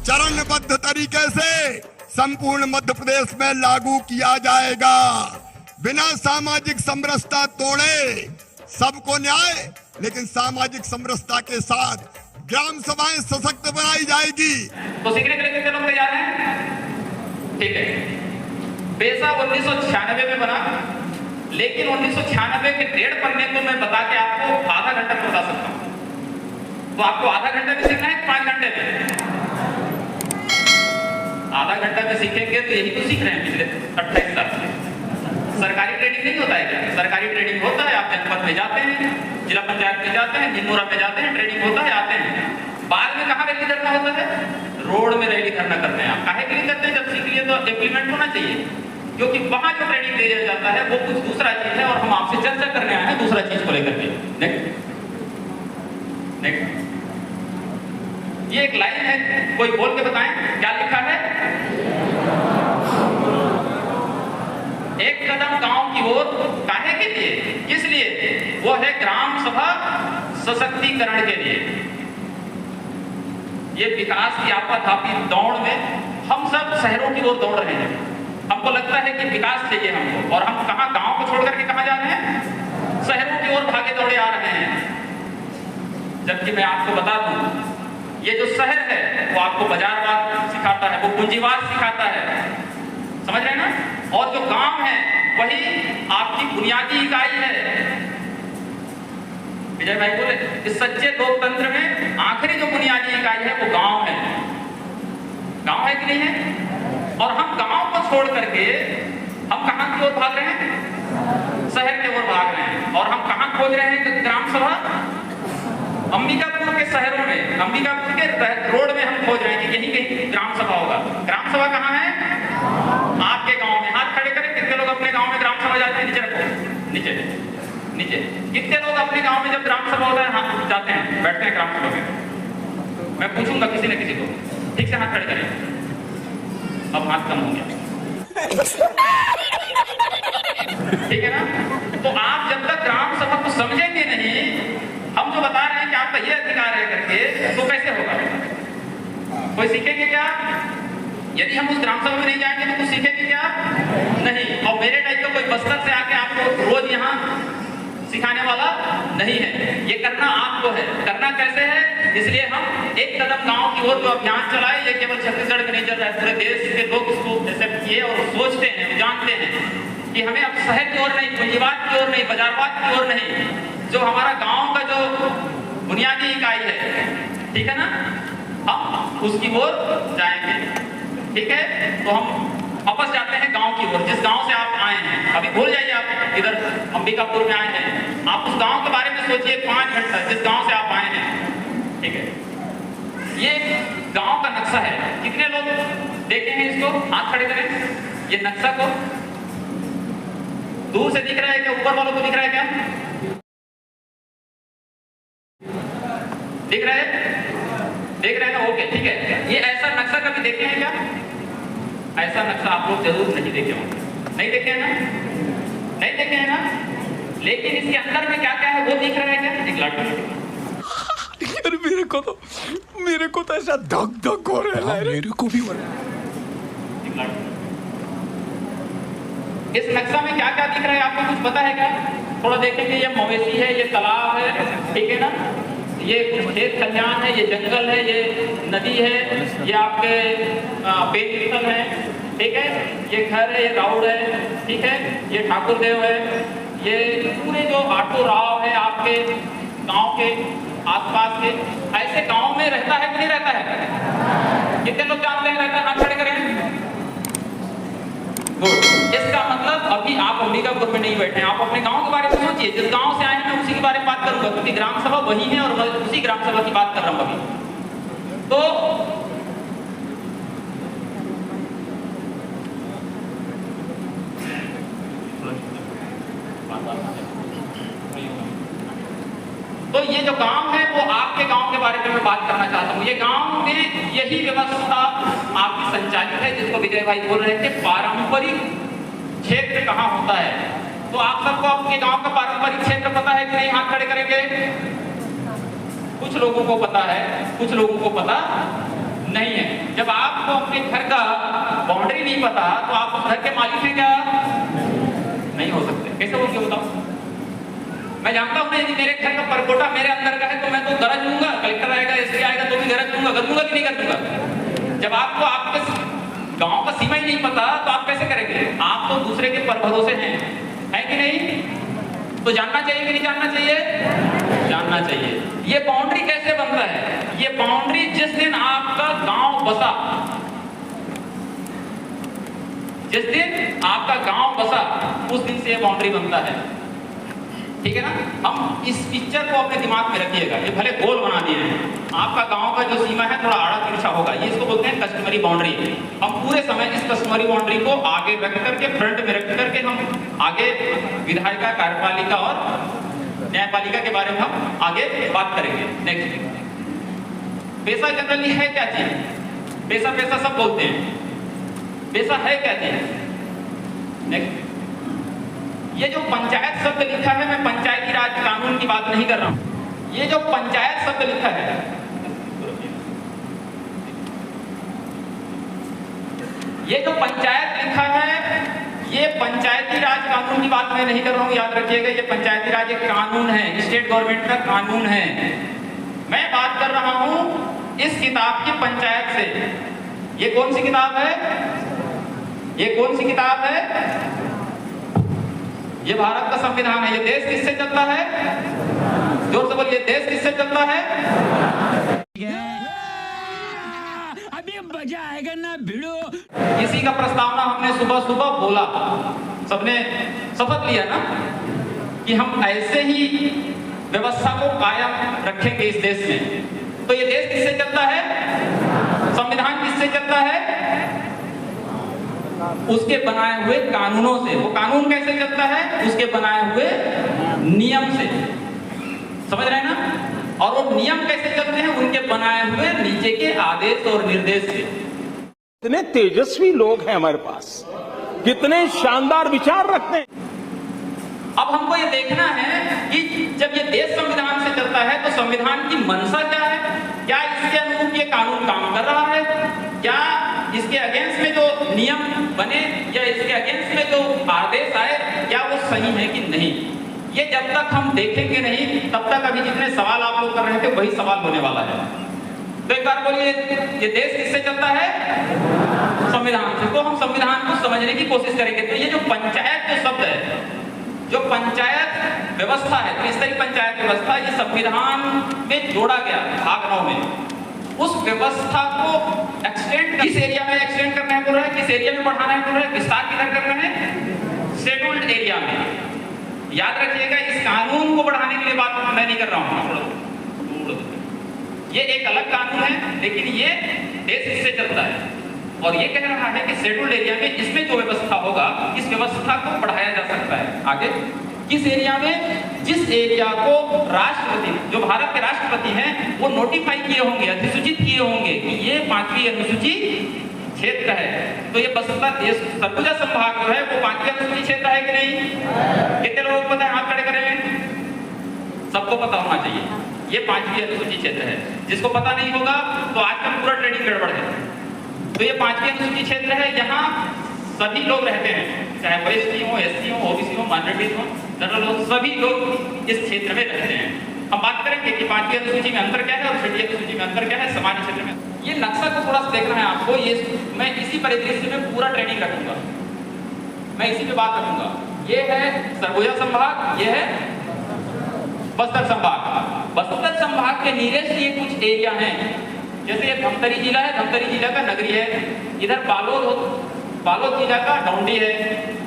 चरणबद्ध तरीके से संपूर्ण मध्य प्रदेश में लागू किया जाएगा। बिना सामाजिक समरसता तोड़े सबको न्याय, लेकिन सामाजिक समरसता के साथ ग्राम सभाएं सशक्त बनाई जाएगी। तो सीखने के लिए कितने लोग तैयार हैं? ठीक है। पेशा 1996 में बना, लेकिन 1996 के 1.5 पन्ने को मैं बता के आपको आधा घंटा में बता सकता हूँ। तो आपको आधा घंटे में सीखना है 5 घंटे में? आधा घंटा में सीखेंगे तो यही तो सीख रहे हैं पिछले 28 साल से। सरकारी ट्रेनिंग नहीं होता है क्या? सरकारी ट्रेनिंग होता है, आप जनपद में जाते हैं, जिला पंचायत में जाते हैं, निमोरा में जाते हैं, ट्रेनिंग होता है, आते हैं। बाद में कहाँ रैली करना होता है? रोड में रैली करना करते हैं। आप काहे के लिए करते हैं? जब सीख लिए तो इम्प्लीमेंट होना चाहिए, क्योंकि वहां जो ट्रेनिंग दिया जाता है वो कुछ दूसरा चीज है और हम आपसे चर्चा करने आए हैं दूसरा चीज को लेकर के। नेक्स्ट ये एक लाइन है, कोई बोल के बताएं क्या लिखा है? एक कदम गांव की ओर, काहे के लिए? किस लिए? वो है ग्राम सभा सशक्तिकरण के लिए। ये विकास की आपाधापी दौड़ में हम सब शहरों की ओर दौड़ रहे हैं। हमको लगता है कि विकास चाहिए हमको, और हम कहां, गांव को छोड़ करके कहां जा रहे हैं? शहरों की ओर भागे दौड़े आ रहे हैं। जबकि मैं आपको बता दूं, ये जो शहर है वो आपको बाजारवाद सिखाता है, वो पूंजीवाद सिखाता है, समझ रहे हैं ना? और जो गांव है वही आपकी बुनियादी इकाई है। विजय भाई बोले, इस सच्चे लोकतंत्र में आखिरी जो बुनियादी इकाई है वो गांव है। गांव है कि नहीं है? और हम गांव को छोड़ करके हम कहां की ओर भाग रहे हैं? शहर की ओर भाग रहे हैं। और हम कहां खोज रहे हैं ग्राम सभा? अंबिकापुर के शहरों में, अंबिकापुर के रोड में हम खोज रहे हैं कि यहीं कहीं ग्राम सभा होगा। ग्राम सभा कहाँ है? आपके गांव में। हाथ खड़े करें, कितने लोग अपने गांव में ग्राम सभा जाते हैं? नीचे रखो, नीचे नीचे। कितने लोग अपने गांव में जब ग्राम सभा होता है हाथ जाते हैं, बैठते हैं ग्राम सभा में? मैं पूछूंगा किसी न किसी को, ठीक से हाथ खड़े करें। अब हाथ कम हो गया, ठीक है ना? तो आप जब तक ग्राम सभा को समझेंगे नहीं, हम जो बता रहे हैं कि आपका ये अधिकार है करके, तो कैसे होगा? कोई सीखेंगे क्या? यदि हम उस ग्राम सभा में नहीं जाएंगे तो कुछ सीखेंगे क्या? नहीं। और मेरे टाइप का कोई बस्तर से आके आपको रोज यहाँ सिखाने वाला नहीं है। ये करना आपको है। करना कैसे है? इसलिए हम एक कदम गांव की ओर जो अभियान चलाए, ये केवल छत्तीसगढ़ में नहीं चल रहा है, पूरे देश के लोग इसको एक्सेप्ट किए और सोचते हैं, जानते हैं कि हमें अब शहर की ओर नहीं, पूंजीवाद की ओर नहीं, बाजारवाद की ओर नहीं, जो हमारा गांव का जो बुनियादी इकाई है, ठीक है ना, हम उसकी ओर जाएंगे। ठीक है? तो हम वापस जाते हैं गांव की ओर, जिस गांव से आप आए हैं। अभी भूल जाइए आप इधर अंबिकापुर में आए हैं, आप उस गांव के बारे में सोचिए 5 मिनट तक, जिस गांव से आप आए हैं। ठीक है? ये गांव का नक्शा है। कितने लोग देखे हैं इसको? हाथ खड़े करें। ये नक्शा को दूर से दिख रहा है क्या? ऊपर वालों को दिख रहा है क्या? दिख रहा है? देख रहे हैं ना? ओके, ठीक है। ये ऐसा नक्शा कभी देखे हैं क्या? ऐसा नक्शा आप लोग जरूर नहीं देखे होंगे। नहीं देखे हैं ना? नहीं देखे हैं ना? लेकिन इसके अंदर में क्या क्या है वो दिख रहा है क्या? एक लाठी। यार मेरे को तो ऐसा धक धक हो रहा है। मेरे को भी हो रहा है। इस नक्शा में क्या क्या दिख रहा है आपको कुछ पता है क्या? थोड़ा देखेंगे। ये मवेशी है, ये तालाब है, ठीक है ना, ये कुछ खेत खलिहान है, ये जंगल है, ये नदी है, ये आपके पेड़ स्थल है, ठीक है, ये घर है, ये राउड है, ठीक है, ये ठाकुर देव है, ये पूरे जो ऑटो राव है आपके गांव के आसपास के। ऐसे गांव में रहता है कि नहीं रहता है? कितने लोग जानते हैं रहता है? हाथ खड़े करें। गुड। इसका मतलब अभी आप अंबिकापुर में नहीं बैठे हैं, आप अपने गांव के बारे में सोचिए। जिस गांव से आए हैं मैं उसी के बारे में बात करूंगा, क्योंकि ग्राम सभा वही है और मैं उसी ग्राम सभा की बात कर रहा हूं अभी। तो ये जो गांव है वो आपके गांव के बारे में मैं बात करना चाहता हूँ। ये गांव में यही व्यवस्था आपकी संचालित है, जिसको विजय भाई बोल रहे थे पारंपरिक क्षेत्र कहाँ होता है। तो आप सबको आपके गांव का पारंपरिक क्षेत्र पता है कि नहीं? हाथ खड़े करेंगे। कुछ लोगों को पता है, कुछ लोगों को पता नहीं है। जब आपको अपने घर का बाउंड्री नहीं पता तो आप उस घर के मालिक हैं क्या? नहीं हो सकते। कैसे हो गया बताओ? मैं जानता हूं यदि मेरे घर का परकोटा मेरे अंदर का है तो मैं तो गरज लूंगा, कलेक्टर आएगा, एसपी आएगा तो भी गरज लूंगा कि नहीं कर दूंगा? जब आपको आपके गांव का सीमा ही नहीं पता तो आप कैसे करेंगे? आप तो दूसरे के पर भरोसे हैं, है कि नहीं? तो जानना चाहिए कि नहीं जानना चाहिए? जानना चाहिए। ये बाउंड्री कैसे बनता है? ये बाउंड्री जिस दिन आपका गांव बसा, जिस दिन आपका गांव बसा उस दिन से ये बाउंड्री बनता है। ठीक है ना? हम इस पिक्चर को अपने दिमाग में रखिएगा। ये भले गोल बना दिए हैं, आपका गांव का जो सीमा है थोड़ा आड़ा तिरछा होगा, ये इसको बोलते हैं कस्टमरी बाउंड्री। हम पूरे समय इस कस्टमरी बाउंड्री को आगे रख करके, फ्रंट में रख करके हम आगे विधायिका, कार्यपालिका और न्यायपालिका के बारे में हम आगे बात करेंगे। नेक्स्ट, पैसा जनरली है क्या चीज? पैसा पैसा सब बोलते हैं, पैसा है क्या चीज? नेक्स्ट, ये जो पंचायत शब्द लिखा है, मैं पंचायती राज कानून की बात नहीं कर रहा हूं। ये जो पंचायत शब्द लिखा है, ये जो पंचायत लिखा है, ये पंचायती राज कानून की बात मैं नहीं कर रहा हूं। याद रखिएगा, ये पंचायती राज एक कानून है, स्टेट गवर्नमेंट का कानून है। मैं बात कर रहा हूं इस किताब की, पंचायत से। ये कौन सी किताब है? ये कौन सी किताब है? ये भारत का संविधान है। ये देश किससे चलता है? जोर से बोलिए, देश किससे चलता है? अभी मजा आएगा ना भिड़ो। इसी का प्रस्तावना हमने सुबह सुबह बोला, सबने शपथ लिया ना कि हम ऐसे ही व्यवस्था को कायम रखेंगे इस देश में। तो ये देश किससे चलता है? संविधान किससे चलता है? उसके बनाए हुए कानूनों से। वो कानून कैसे चलता है? उसके बनाए हुए नियम से। समझ रहे हैं ना? और वो नियम कैसे चलते हैं? उनके बनाए हुए नीचे के आदेश और निर्देश से। कितने तेजस्वी लोग हैं हमारे पास, कितने शानदार विचार रखते हैं। अब हमको ये देखना है कि जब ये देश संविधान से चलता है तो संविधान की मंशा क्या है? क्या इसके अनुरूप ये कानून काम कर रहा है? क्या इसके अगेंस्ट में जो नियम बने या इसके अगेंस्ट में जो आदेश आए, क्या वो सही है कि नहीं? ये जब तक हम देखेंगे नहीं, तब तक अभी जितने सवाल आप लोग कर रहे थे वही सवाल होने वाला है। तो एक बार बोलिए, ये देश किससे चलता है? संविधान से। तो हम संविधान को समझने की कोशिश करेंगे। तो ये जो पंचायत जो शब्द है, जो पंचायत व्यवस्था है, त्रिस्तरीय पंचायत व्यवस्था, ये संविधान में जोड़ा गया भाग 9 में। उस व्यवस्था को एक्सटेंड, किस एरिया में एक्सटेंड करना है बोल रहा है, किस एरिया में बढ़ाना है बोल रहा है, विस्तार किधर करना है? शेड्यूल्ड एरिया में। याद रखिएगा, इस कानून को बढ़ाने के लिए बात मैं नहीं कर रहा हूं। ये एक अलग कानून है, लेकिन ये देश इससे चलता है और ये कह रहा है कि शेड्यूल्ड एरिया में इसमें जो व्यवस्था होगा, इस व्यवस्था को बढ़ाया जा सकता है। आगे, किस एरिया में? जिस एरिया को राष्ट्रपति, जो भारत के राष्ट्रपति हैं, वो नोटिफाई किए होंगे, अधिसूचित किए होंगे कि ये 5वीं अनुसूची क्षेत्र है। तो ये बस्तर, ये सरगुजा संभाग जो है वो 5वीं अनुसूची क्षेत्र है कि नहीं? कितने लोगों को पता है? हाथ खड़े करें। सबको पता होना चाहिए ये 5वीं अनुसूची क्षेत्र है। जिसको पता नहीं होगा तो आज का पूरा ट्रेडिंग गड़बड़ है। तो ये 5वीं अनुसूची क्षेत्र है, यहाँ सभी लोग रहते हैं, चाहे एसटी हो, एससी हो, ओबीसी हो, माइनॉरिटीज हो, जनरल हो, सभी लोग इस क्षेत्र में रहते हैं। हम बात करेंगे कि 5वीं अनुसूची में अंतर क्या है और 6वीं अनुसूची में अंतर क्या है सामान्य क्षेत्र में। ये नक्शा को थोड़ा सा देखना है आपको। ये मैं इसी परिदृश्य में पूरा ट्रेनिंग रखूंगा, मैं इसी पे बात रखूंगा। ये है सरगुजा संभाग, ये है बस्तर संभाग। बस्तर संभाग के नियरेस्ट ये कुछ एरिया हैं, जैसे ये धमतरी जिला है, धमतरी जिला का नगरी है। इधर बालोद जिला का डौंडी है।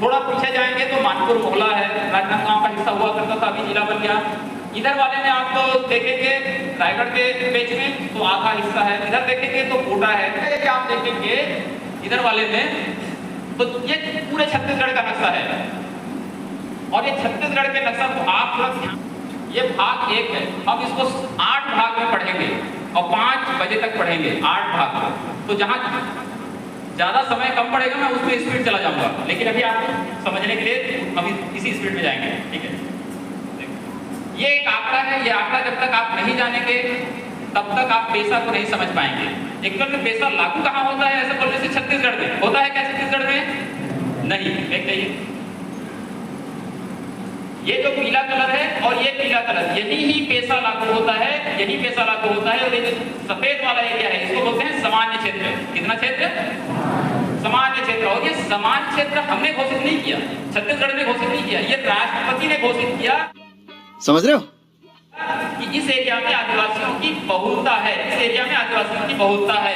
थोड़ा पीछे जाएंगे तो मानपुर मोहला है, राजनांदगांव का हिस्सा हुआ करता था, अभी जिला बन गया। इधर वाले में आप तो देखेंगे रायगढ़ के पेज में तो आधा हिस्सा है, इधर देखेंगे तो कोटा है। आप देखेंगे इधर वाले में तो ये पूरे छत्तीसगढ़ का नक्शा है। और ये छत्तीसगढ़ के नक्शा को आप थोड़ा, ये भाग 1 है। हम इसको 8 भाग में पढ़ेंगे और 5 बजे तक पढ़ेंगे 8 भाग। तो जहां ज्यादा समय कम पड़ेगा मैं उसमें स्पीड चला जाऊंगा, लेकिन अभी आपको समझने के लिए हम इसी स्पीड में जाएंगे। ठीक है, ये एक आंकड़ा है। ये आंकड़ा जब तक आप नहीं जानेंगे तब तक आप पैसा को नहीं समझ पाएंगे। एक्चुअल में पैसा लागू कहाँ होता है ऐसा बोलने से छत्तीसगढ़ में होता है क्या? छत्तीसगढ़ में नहीं। देख लीजिए, ये जो पीला कलर है और ये पीला कलर, यही ही पैसा लागू होता है, यही पैसा लागू होता है। और ये जो सफेद वाला एरिया है इसको बोलते हैं सामान्य क्षेत्र। कितना क्षेत्र? सामान्य क्षेत्र। और ये सामान्य क्षेत्र हमने घोषित नहीं किया, छत्तीसगढ़ ने घोषित नहीं किया, ये राष्ट्रपति ने घोषित किया। समझ रहे हो कि इस एरिया में आदिवासियों की बहुलता है, इस एरिया में आदिवासियों की बहुलता है,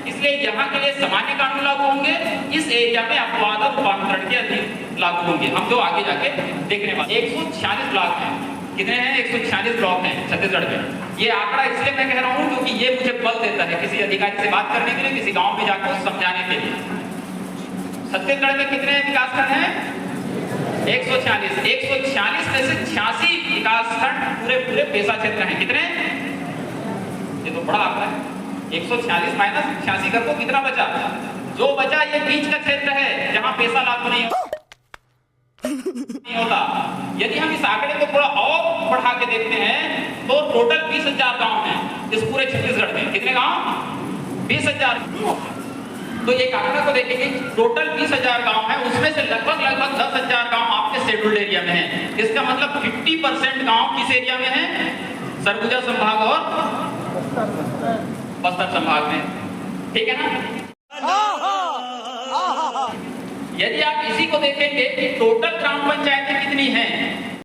इसलिए यहाँ के लिए सामान्य कानून लागू होंगे, इस एरिया में अपवाद और रूपांतरण के अधीन लागू होंगे। हम जो आगे जाके देखने वाले 146 ब्लॉक हैं। कितने हैं? 146 ब्लॉक हैं छत्तीसगढ़ में। ये आंकड़ा इसलिए मैं कह रहा हूँ क्योंकि ये मुझे बल देता है किसी अधिकारी से बात करने के लिए, किसी गाँव में जाकर समझाने के लिए। छत्तीसगढ़ में कितने विकासखंड हैं? 146। 146 में से 86 विकासखंड पूरे पेशा क्षेत्र हैं। कितने? ये तो बड़ा आंकड़ा है। 146 माइनस 86 कर दो, कितना बचा? जो बचा ये बीच का क्षेत्र है जहां पेशा लागू नहीं होता। यदि हम इस आंकड़े को थोड़ा और बढ़ा के देखते हैं तो टोटल 20,000 गांव हैं इस पूरे छत्तीसगढ़ में। कितने गांव? 20,000। तो एक आंकड़ा को देखेंगे, टोटल 20,000 गांव है, उसमें से लगभग 10,000 गांव आपके शेड्यूल्ड एरिया में है। इसका मतलब 50% गांव किस एरिया में है? सरगुजा संभाग और बस्तर संभाग में। ठीक है ना? यदि आप इसी को देखेंगे कि टोटल ग्राम पंचायतें कितनी हैं